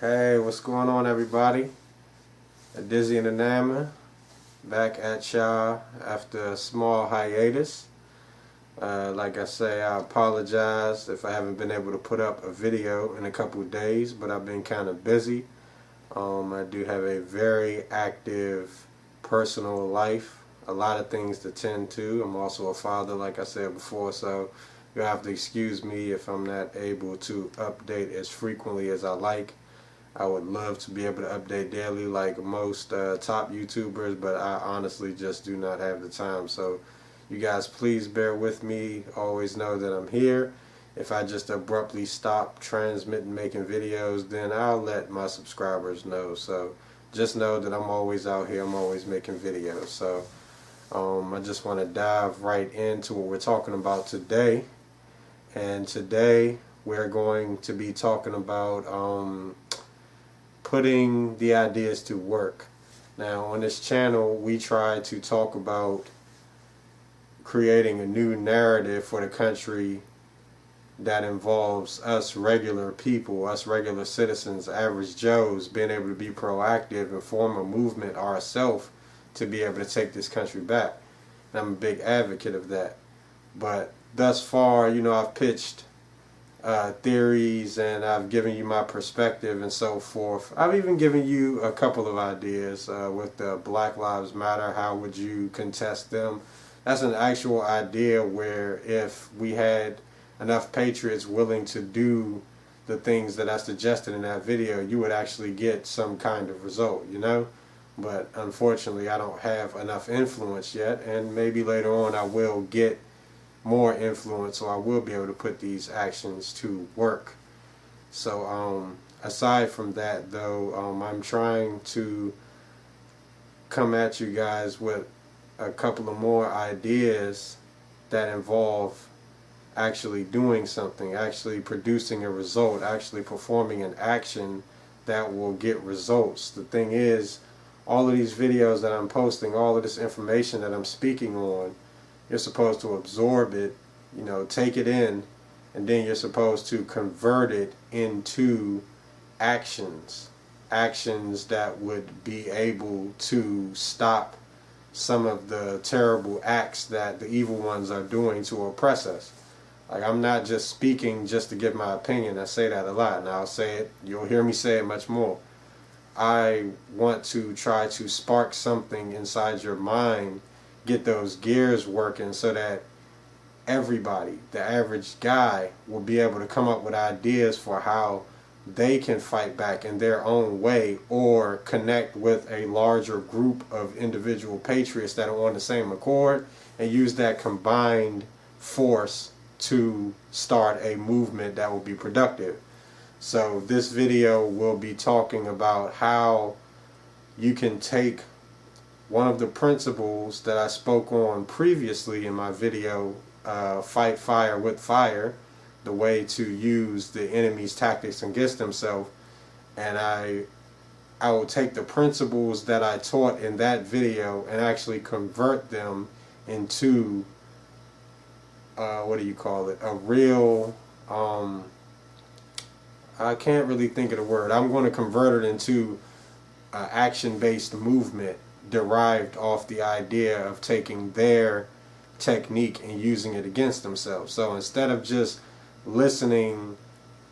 Hey, what's going on, everybody? Dizzy and Enama back at y'all after a small hiatus. Like I say, I apologize if I haven't been able to put up a video in a couple of days, but I've been kind of busy. I do have a very active personal life, a lot of things to tend to. I'm also a father, like I said before, so you'll have to excuse me if I'm not able to update as frequently as I like. I would love to be able to update daily like most top YouTubers, but I honestly just do not have the time. So you guys please bear with me. Always know that I'm here. If I just abruptly stop transmitting, making videos, then I'll let my subscribers know. So just know that I'm always out here. I'm always making videos. So I just want to dive right into what we're talking about today. And today we're going to be talking about putting the ideas to work. Now on this channel we try to talk about creating a new narrative for the country that involves us regular people, us regular citizens, average Joes, being able to be proactive and form a movement ourselves to be able to take this country back. And I'm a big advocate of that. But thus far, you know, I've pitched theories and I've given you my perspective and so forth. I've even given you a couple of ideas with the Black Lives Matter. How would you contest them? That's an actual idea where if we had enough patriots willing to do the things that I suggested in that video, you would actually get some kind of result, you know? But unfortunately I don't have enough influence yet, and maybe later on I will get more influence, so I will be able to put these actions to work. So aside from that though, I'm trying to come at you guys with a couple of more ideas that involve actually doing something, actually producing a result, actually performing an action that will get results. The thing is, all of these videos that I'm posting, all of this information that I'm speaking on, you're supposed to absorb it, you know, take it in, and then you're supposed to convert it into actions that would be able to stop some of the terrible acts that the evil ones are doing to oppress us. Like, I'm not just speaking just to give my opinion. I say that a lot, and I'll say it, you'll hear me say it much more. I want to try to spark something inside your mind, get those gears working so that everybody, the average guy, will be able to come up with ideas for how they can fight back in their own way, or connect with a larger group of individual patriots that are on the same accord and use that combined force to start a movement that will be productive. So this video will be talking about how you can take one of the principles that I spoke on previously in my video, Fight Fire with Fire, the way to use the enemy's tactics against themselves, and I will take the principles that I taught in that video and actually convert them into what do you call it, a real I can't really think of the word. I'm going to convert it into an action-based movement derived off the idea of taking their technique and using it against themselves. So instead of just listening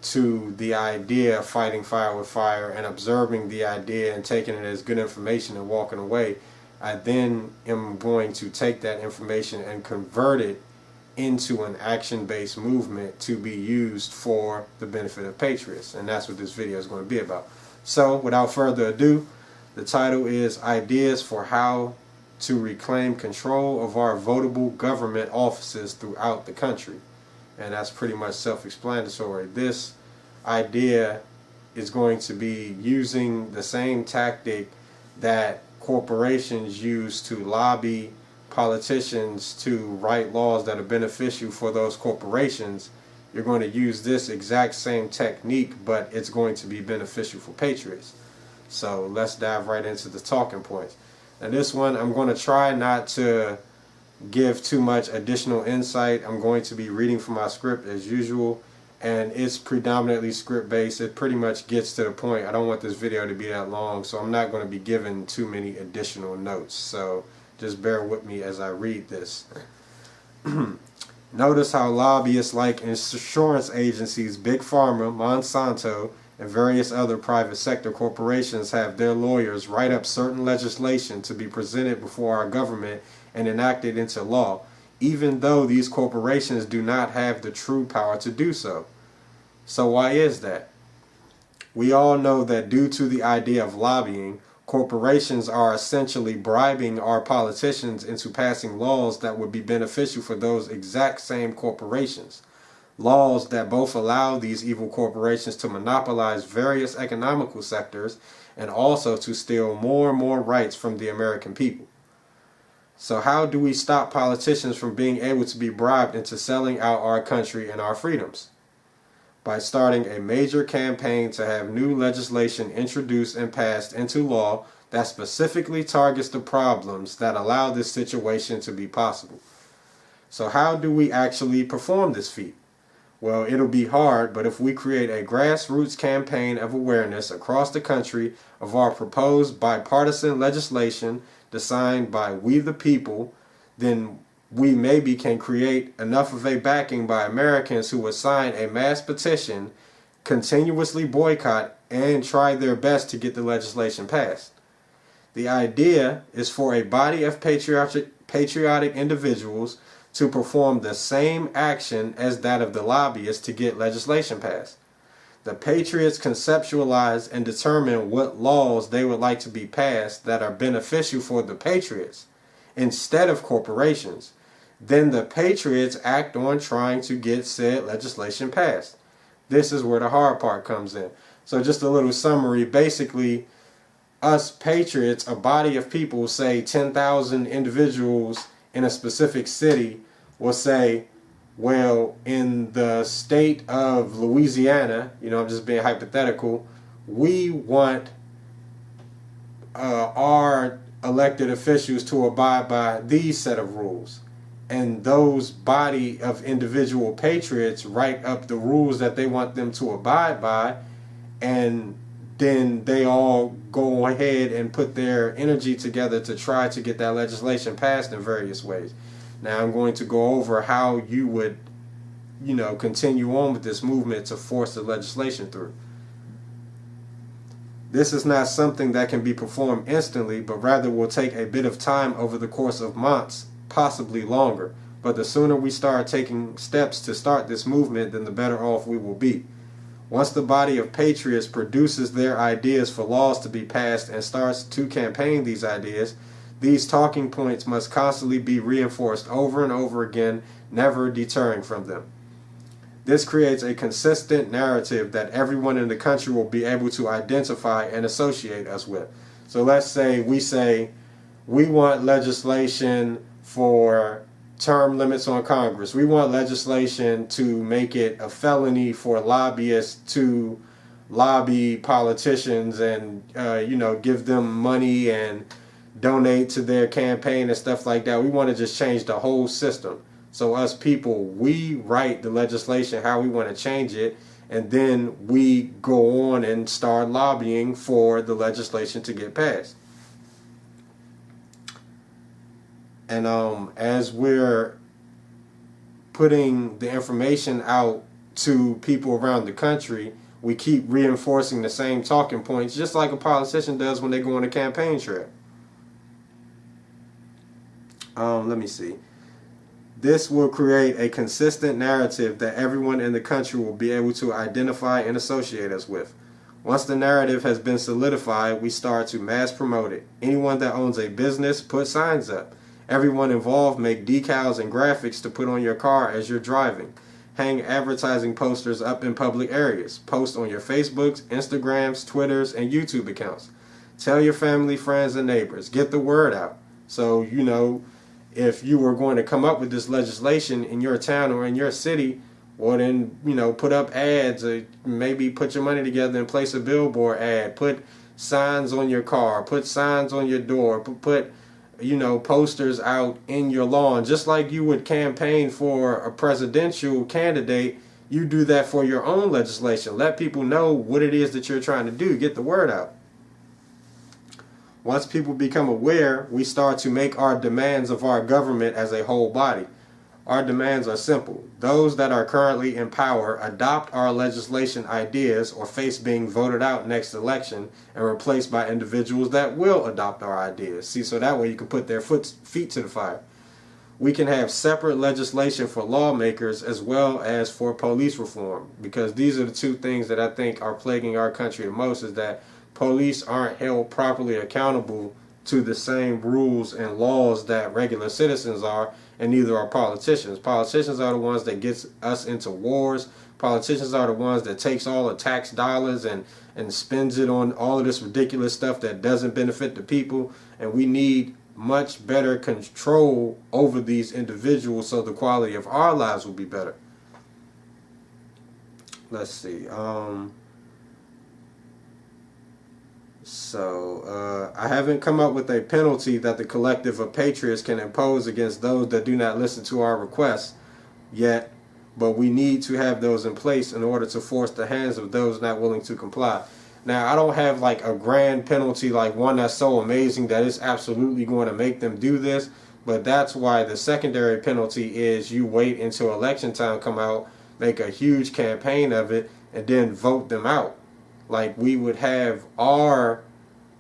to the idea of fighting fire with fire and observing the idea and taking it as good information and walking away, I then am going to take that information and convert it into an action-based movement to be used for the benefit of patriots. And that's what this video is going to be about. So without further ado, the title is Ideas for How to Reclaim Control of Our Votable Government Offices Throughout the Country. And that's pretty much self-explanatory. This idea is going to be using the same tactic that corporations use to lobby politicians to write laws that are beneficial for those corporations. You're going to use this exact same technique, but it's going to be beneficial for patriots. So let's dive right into the talking points. And this one, I'm going to try not to give too much additional insight. I'm going to be reading from my script as usual, and it's predominantly script based. It pretty much gets to the point. I don't want this video to be that long, so I'm not going to be giving too many additional notes, so just bear with me as I read this. Notice how lobbyists like insurance agencies, Big Pharma, Monsanto, and various other private sector corporations have their lawyers write up certain legislation to be presented before our government and enacted into law, even though these corporations do not have the true power to do so. So why is that? We all know that due to the idea of lobbying, corporations are essentially bribing our politicians into passing laws that would be beneficial for those exact same corporations. Laws that both allow these evil corporations to monopolize various economical sectors and also to steal more and more rights from the American people. So how do we stop politicians from being able to be bribed into selling out our country and our freedoms? By starting a major campaign to have new legislation introduced and passed into law that specifically targets the problems that allow this situation to be possible. So how do we actually perform this feat? Well, it'll be hard, but if we create a grassroots campaign of awareness across the country of our proposed bipartisan legislation designed by we the people, then we maybe can create enough of a backing by Americans who will sign a mass petition, continuously boycott, and try their best to get the legislation passed. The idea is for a body of patriotic individuals to perform the same action as that of the lobbyists to get legislation passed. The patriots conceptualize and determine what laws they would like to be passed that are beneficial for the patriots instead of corporations. Then the patriots act on trying to get said legislation passed. This is where the hard part comes in. So just a little summary. Basically, us patriots, a body of people, say 10,000 individuals in a specific city, will say, well, in the state of Louisiana, I'm just being hypothetical, we want our elected officials to abide by these set of rules. And those body of individual patriots write up the rules that they want them to abide by, and then they all go ahead and put their energy together to try to get that legislation passed in various ways. Now I'm going to go over how you would, continue on with this movement to force the legislation through. This is not something that can be performed instantly, but rather will take a bit of time over the course of months, possibly longer. But the sooner we start taking steps to start this movement, then the better off we will be. Once the body of patriots produces their ideas for laws to be passed and starts to campaign these ideas, these talking points must constantly be reinforced over and over again, never deterring from them. This creates a consistent narrative that everyone in the country will be able to identify and associate us with. So let's say we want legislation for term limits on Congress. We want legislation to make it a felony for lobbyists to lobby politicians and give them money and donate to their campaign and stuff like that. We want to just change the whole system. So us people, we write the legislation how we want to change it, and then we go on and start lobbying for the legislation to get passed. And as we're putting the information out to people around the country, we keep reinforcing the same talking points, just like a politician does when they go on a campaign trail. Let me see. This will create a consistent narrative that everyone in the country will be able to identify and associate us with. Once the narrative has been solidified, we start to mass promote it. Anyone that owns a business, put signs up. Everyone involved make decals and graphics to put on your car as you're driving. Hang advertising posters up in public areas. Post on your Facebooks, Instagrams, Twitters, and YouTube accounts. Tell your family, friends, and neighbors. Get the word out. So, if you were going to come up with this legislation in your town or in your city, well then, put up ads, or maybe put your money together and place a billboard ad. Put signs on your car. Put signs on your door. Put posters out in your lawn, just like you would campaign for a presidential candidate. you do that for your own legislation. Let people know what it is that you're trying to do. Get the word out. Once people become aware, we start to make our demands of our government as a whole body. Our demands are simple. Those that are currently in power adopt our legislation ideas or face being voted out next election and replaced by individuals that will adopt our ideas. See, so that way you can put their feet to the fire. We can have separate legislation for lawmakers as well as for police reform, because these are the two things that I think are plaguing our country the most, is that police aren't held properly accountable to the same rules and laws that regular citizens are, and neither are politicians. Politicians are the ones that gets us into wars. Politicians are the ones that takes all the tax dollars and spends it on all of this ridiculous stuff that doesn't benefit the people. And we need much better control over these individuals so the quality of our lives will be better. Let's see. I haven't come up with a penalty that the collective of patriots can impose against those that do not listen to our requests yet, but we need to have those in place in order to force the hands of those not willing to comply. Now, I don't have like a grand penalty, like one that's so amazing that it's absolutely going to make them do this, but that's why the secondary penalty is you wait until election time come out, make a huge campaign of it, and then vote them out. Like, we would have our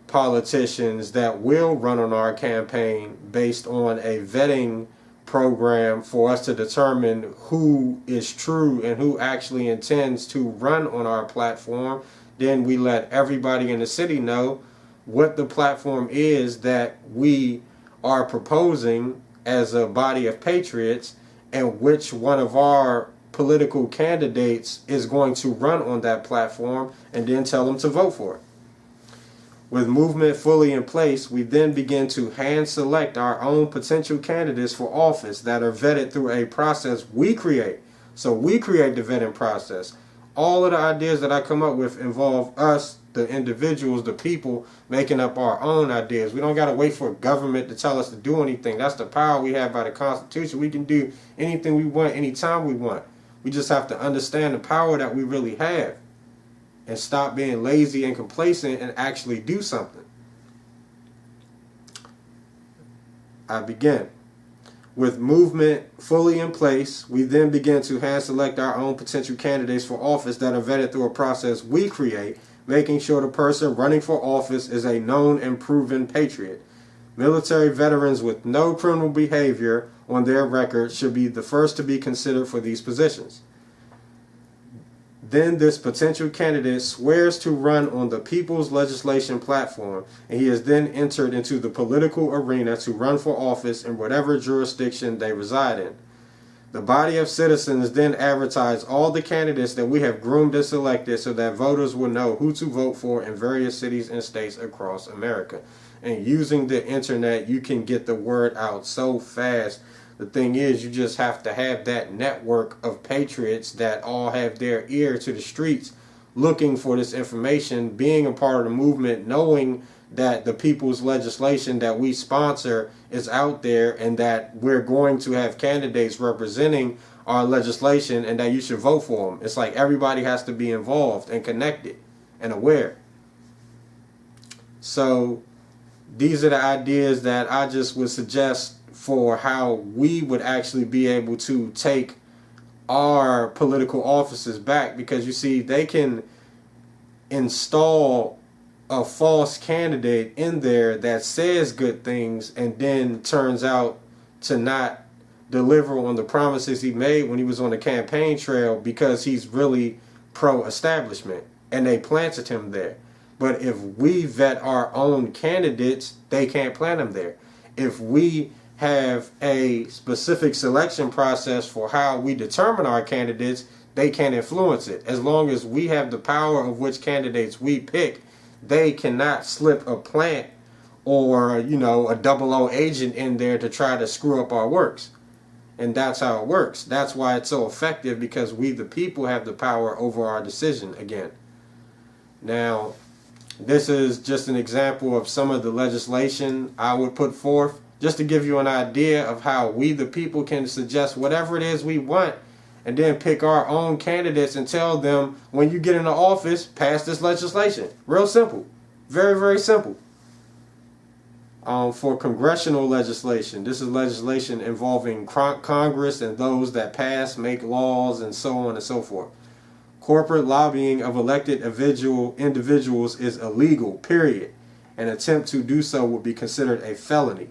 politicians that will run on our campaign based on a vetting program for us to determine who is true and who actually intends to run on our platform. Then we let everybody in the city know what the platform is that we are proposing as a body of patriots, and which one of our political candidates is going to run on that platform, and then tell them to vote for it. With movement fully in place, we then begin to hand select our own potential candidates for office that are vetted through a process we create. So we create the vetting process. All of the ideas that I come up with involve us, the individuals, the people, making up our own ideas. We don't got to wait for government to tell us to do anything. That's the power we have by the Constitution. We can do anything we want, anytime we want. We just have to understand the power that we really have and stop being lazy and complacent and actually do something. I begin. With movement fully in place, we then begin to hand select our own potential candidates for office that are vetted through a process we create, making sure the person running for office is a known and proven patriot. Military veterans with no criminal behavior on their record should be the first to be considered for these positions. Then this potential candidate swears to run on the People's Legislation platform, and he is then entered into the political arena to run for office in whatever jurisdiction they reside in. The body of citizens then advertise all the candidates that we have groomed and selected so that voters will know who to vote for in various cities and states across America. And using the internet, you can get the word out so fast. The thing is, you just have to have that network of patriots that all have their ear to the streets looking for this information, being a part of the movement, knowing that the People's Legislation that we sponsor is out there and that we're going to have candidates representing our legislation and that you should vote for them. It's like everybody has to be involved and connected and aware. So these are the ideas that I just would suggest for how we would actually be able to take our political offices back, because you see, they can install a false candidate in there that says good things and then turns out to not deliver on the promises he made when he was on the campaign trail, because he's really pro-establishment and they planted him there. But if we vet our own candidates, they can't plant him there. If we have a specific selection process for how we determine our candidates, they can't influence it. As long as we have the power of which candidates we pick, they cannot slip a plant or, a 00 agent in there to try to screw up our works. And that's how it works. That's why it's so effective, because we, the people, have the power over our decision again. Now, this is just an example of some of the legislation I would put forth, just to give you an idea of how we, the people, can suggest whatever it is we want and then pick our own candidates and tell them, when you get into office, pass this legislation. Real simple. Very, very simple. For congressional legislation, this is legislation involving Congress and those that pass, make laws, and so on and so forth. Corporate lobbying of elected individuals is illegal, period. An attempt to do so would be considered a felony.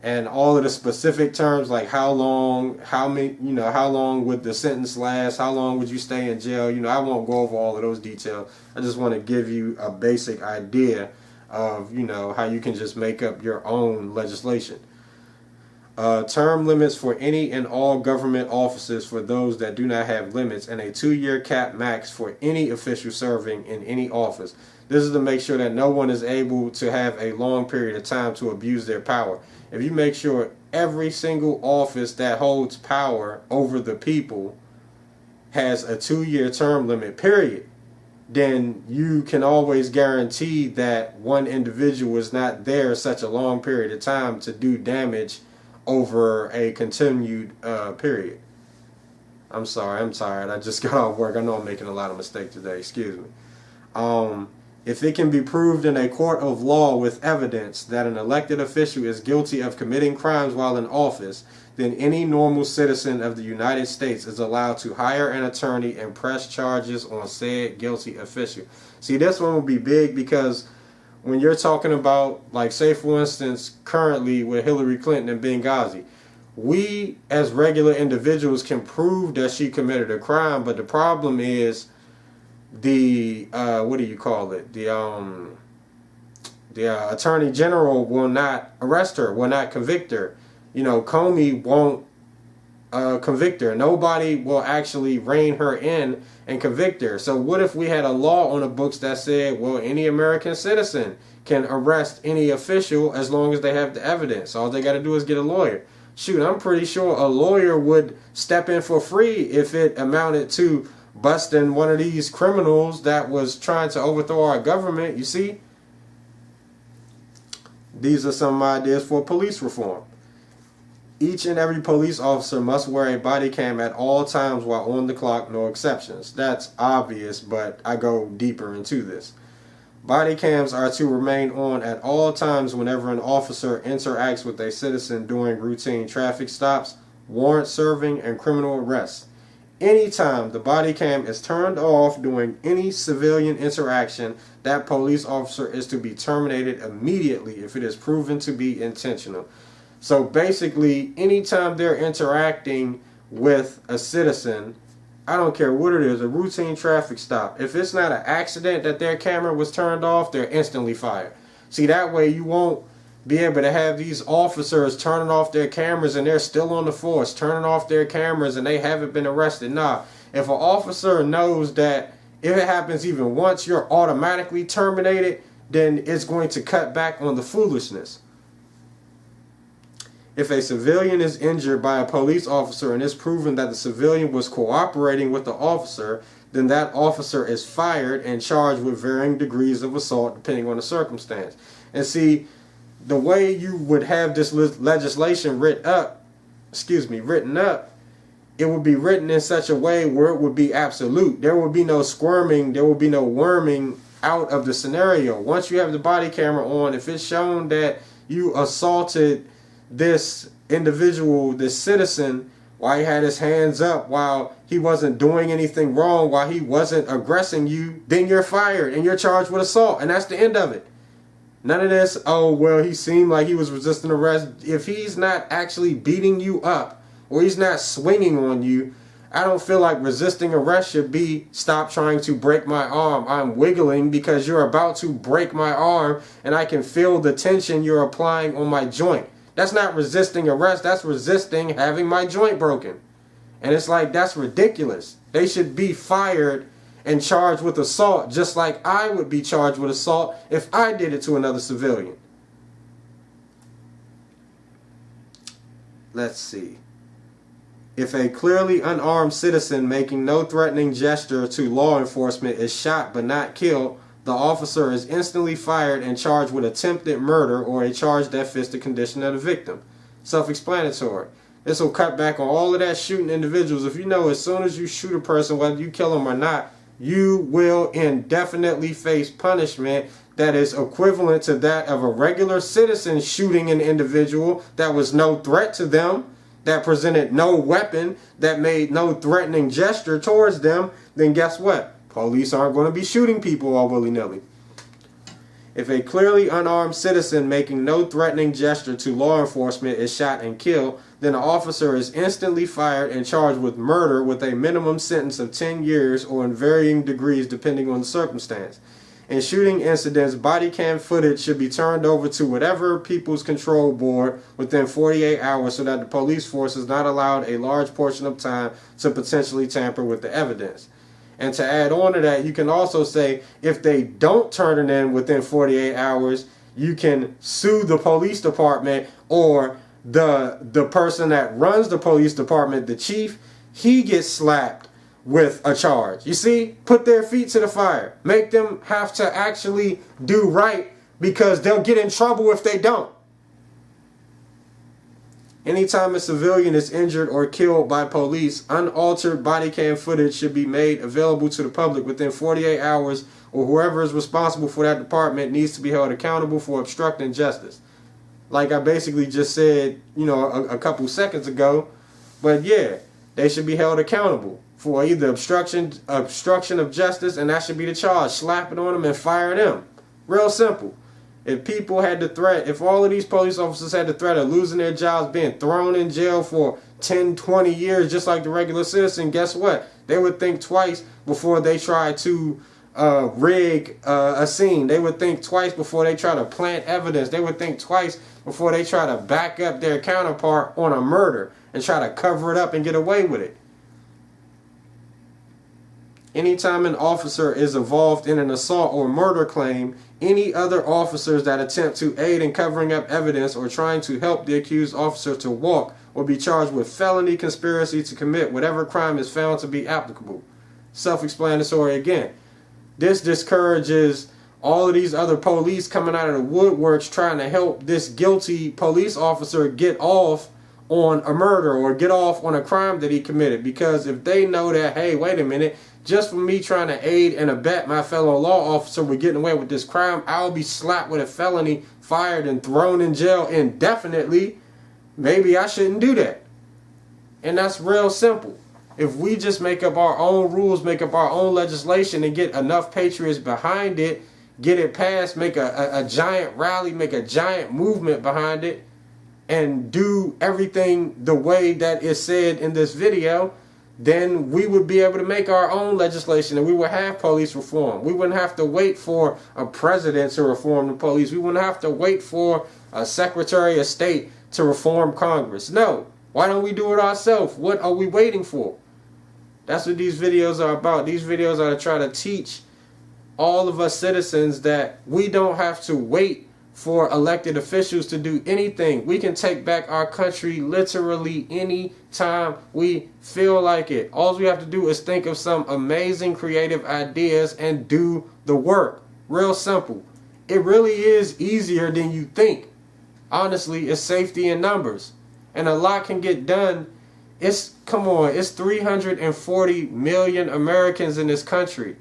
And all of the specific terms, like how long, how long would the sentence last, how long would you stay in jail, I won't go over all of those details. I just want to give you a basic idea of, how you can just make up your own legislation. Term limits for any and all government offices for those that do not have limits, and a 2-year cap max for any official serving in any office. This is to make sure that no one is able to have a long period of time to abuse their power. If you make sure every single office that holds power over the people has a 2-year term limit, period, then you can always guarantee that one individual is not there such a long period of time to do damage over a continued period. I'm sorry, I'm tired. I just got off work. I know I'm making a lot of mistakes today. Excuse me. If it can be proved in a court of law with evidence that an elected official is guilty of committing crimes while in office, then any normal citizen of the United States is allowed to hire an attorney and press charges on said guilty official. See, this one will be big because when you're talking about, like, say for instance, currently with Hillary Clinton and Benghazi, we as regular individuals can prove that she committed a crime, but the problem is the Attorney General will not arrest her, will not convict her. Comey won't convict her. Nobody will actually rein her in and convict her. So what if we had a law on the books that said, well, any American citizen can arrest any official as long as they have the evidence? All they got to do is get a lawyer. Shoot, I'm pretty sure a lawyer would step in for free if it amounted to busting one of these criminals that was trying to overthrow our government. You see, these are some ideas for police reform. Each and every police officer must wear a body cam at all times while on the clock, no exceptions. That's obvious, but I go deeper into this. Body cams are to remain on at all times whenever an officer interacts with a citizen during routine traffic stops, warrant serving, and criminal arrests. Anytime the body cam is turned off during any civilian interaction, that police officer is to be terminated immediately if it is proven to be intentional. So basically, anytime they're interacting with a citizen, I don't care what it is, a routine traffic stop, if it's not an accident that their camera was turned off, they're instantly fired. See, that way you won't be able to have these officers turning off their cameras and they're still on the force, turning off their cameras and they haven't been arrested. Nah, if an officer knows that if it happens even once, you're automatically terminated, then it's going to cut back on the foolishness. If a civilian is injured by a police officer and it's proven that the civilian was cooperating with the officer, then that officer is fired and charged with varying degrees of assault depending on the circumstance. And see, the way you would have this legislation written up, it would be written in such a way where it would be absolute. There would be no squirming, there would be no worming out of the scenario. Once you have the body camera on, if it's shown that you assaulted this individual, this citizen, while he had his hands up, while he wasn't doing anything wrong, while he wasn't aggressing you, then you're fired and you're charged with assault, and that's the end of it. None of this, oh, well, he seemed like he was resisting arrest. If he's not actually beating you up or he's not swinging on you, I don't feel like resisting arrest should be stop trying to break my arm. I'm wiggling because you're about to break my arm and I can feel the tension you're applying on my joint. That's not resisting arrest. That's resisting having my joint broken. And it's like, that's ridiculous. They should be fired and charged with assault, just like I would be charged with assault if I did it to another civilian. Let's see. If a clearly unarmed citizen making no threatening gesture to law enforcement is shot but not killed, the officer is instantly fired and charged with attempted murder or a charge that fits the condition of the victim. Self-explanatory. This will cut back on all of that shooting individuals. If you know as soon as you shoot a person, whether you kill them or not, you will indefinitely face punishment that is equivalent to that of a regular citizen shooting an individual that was no threat to them, that presented no weapon, that made no threatening gesture towards them. Then guess what? Police aren't going to be shooting people all willy-nilly. If a clearly unarmed citizen making no threatening gesture to law enforcement is shot and killed, then the officer is instantly fired and charged with murder with a minimum sentence of 10 years or in varying degrees depending on the circumstance. In shooting incidents, body cam footage should be turned over to whatever People's Control Board within 48 hours so that the police force is not allowed a large portion of time to potentially tamper with the evidence. And to add on to that, you can also say if they don't turn it in within 48 hours, you can sue the police department or the person that runs the police department, the chief. He gets slapped with a charge. You see, put their feet to the fire. Make them have to actually do right, because they'll get in trouble if they don't. Anytime a civilian is injured or killed by police, unaltered body cam footage should be made available to the public within 48 hours, or whoever is responsible for that department needs to be held accountable for obstructing justice. Like I basically just said, a couple seconds ago. But yeah, they should be held accountable for either obstruction of justice, and that should be the charge. Slap it on them and fire them. Real simple. If people had the threat, if all of these police officers had the threat of losing their jobs, being thrown in jail for 10, 20 years, just like the regular citizen, guess what? They would think twice before they try to rig a scene. They would think twice before they try to plant evidence. They would think twice before they try to back up their counterpart on a murder and try to cover it up and get away with it. Anytime an officer is involved in an assault or murder claim, any other officers that attempt to aid in covering up evidence or trying to help the accused officer to walk will be charged with felony conspiracy to commit whatever crime is found to be applicable. Self-explanatory again. This discourages all of these other police coming out of the woodworks trying to help this guilty police officer get off on a murder or get off on a crime that he committed. Because if they know that, hey, wait a minute, just for me trying to aid and abet my fellow law officer with getting away with this crime, I'll be slapped with a felony, fired, and thrown in jail indefinitely. Maybe I shouldn't do that. And that's real simple. If we just make up our own rules, make up our own legislation, and get enough patriots behind it, get it passed, make a giant rally, make a giant movement behind it, and do everything the way that is said in this video, then we would be able to make our own legislation and we would have police reform. We wouldn't have to wait for a president to reform the police. We wouldn't have to wait for a Secretary of State to reform Congress. No. Why don't we do it ourselves? What are we waiting for? That's what these videos are about. These videos are to try to teach all of us citizens that we don't have to wait for elected officials to do anything. We can take back our country literally any time we feel like it. All we have to do is think of some amazing creative ideas and do the work. Real simple. It really is easier than you think. Honestly, it's safety in numbers. And a lot can get done. Come on, it's 340 million Americans in this country.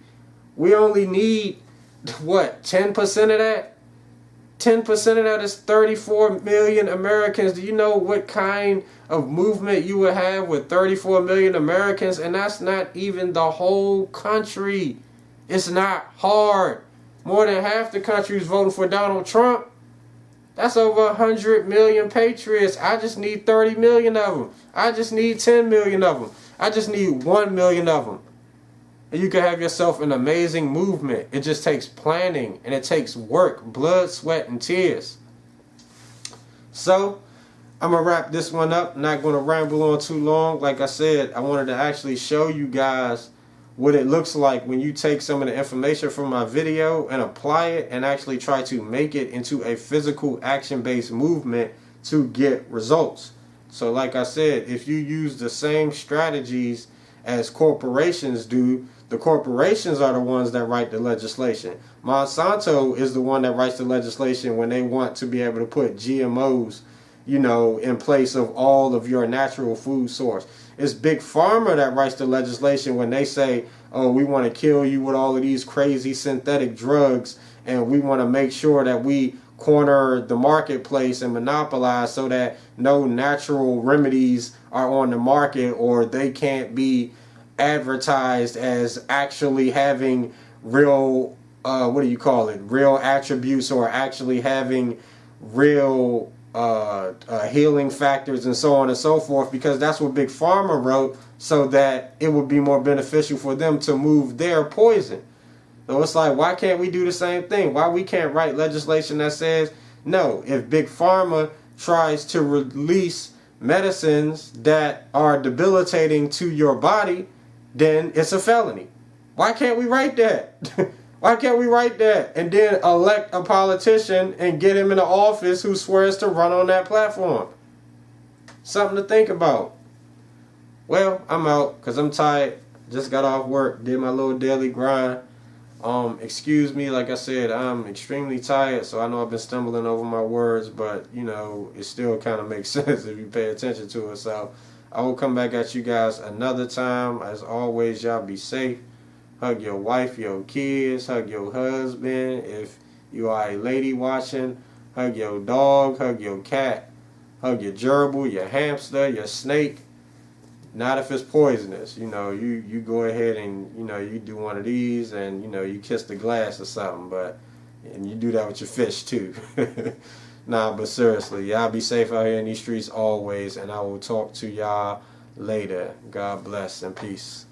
We only need, what, 10% of that? 10% of that is 34 million Americans. Do you know what kind of movement you would have with 34 million Americans? And that's not even the whole country. It's not hard. More than half the country is voting for Donald Trump. That's over 100 million patriots. I just need 30 million of them. I just need 10 million of them. I just need 1 million of them. And you can have yourself an amazing movement. It just takes planning and it takes work, blood, sweat, and tears. So, I'm going to wrap this one up. I'm not going to ramble on too long. Like I said, I wanted to actually show you guys what it looks like when you take some of the information from my video and apply it and actually try to make it into a physical action-based movement to get results. So like I said, if you use the same strategies as corporations do, the corporations are the ones that write the legislation. Monsanto is the one that writes the legislation when they want to be able to put GMOs, you know, in place of all of your natural food source. It's Big Pharma that writes the legislation when they say, oh, we want to kill you with all of these crazy synthetic drugs, and we want to make sure that we corner the marketplace and monopolize so that no natural remedies are on the market, or they can't be advertised as actually having real, real attributes, or actually having real healing factors and so on and so forth, because that's what Big Pharma wrote, so that it would be more beneficial for them to move their poison. So it's like, why can't we do the same thing? Why we can't write legislation that says, no, if Big Pharma tries to release medicines that are debilitating to your body, then it's a felony. Why can't we write that? Why can't we write that and then elect a politician and get him in the office who swears to run on that platform? Something to think about. Well, I'm out because I'm tired. Just got off work, did my little daily grind. Excuse me, like I said, I'm extremely tired, so I know I've been stumbling over my words, but, you know, it still kind of makes sense if you pay attention to it. So I will come back at you guys another time. As always, y'all be safe. Hug your wife, your kids, hug your husband. If you are a lady watching, hug your dog, hug your cat, hug your gerbil, your hamster, your snake. Not if it's poisonous. You know, you go ahead and, you know, you do one of these and, you know, you kiss the glass or something, and you do that with your fish too. Nah, but seriously, y'all be safe out here in these streets always, and I will talk to y'all later. God bless and peace.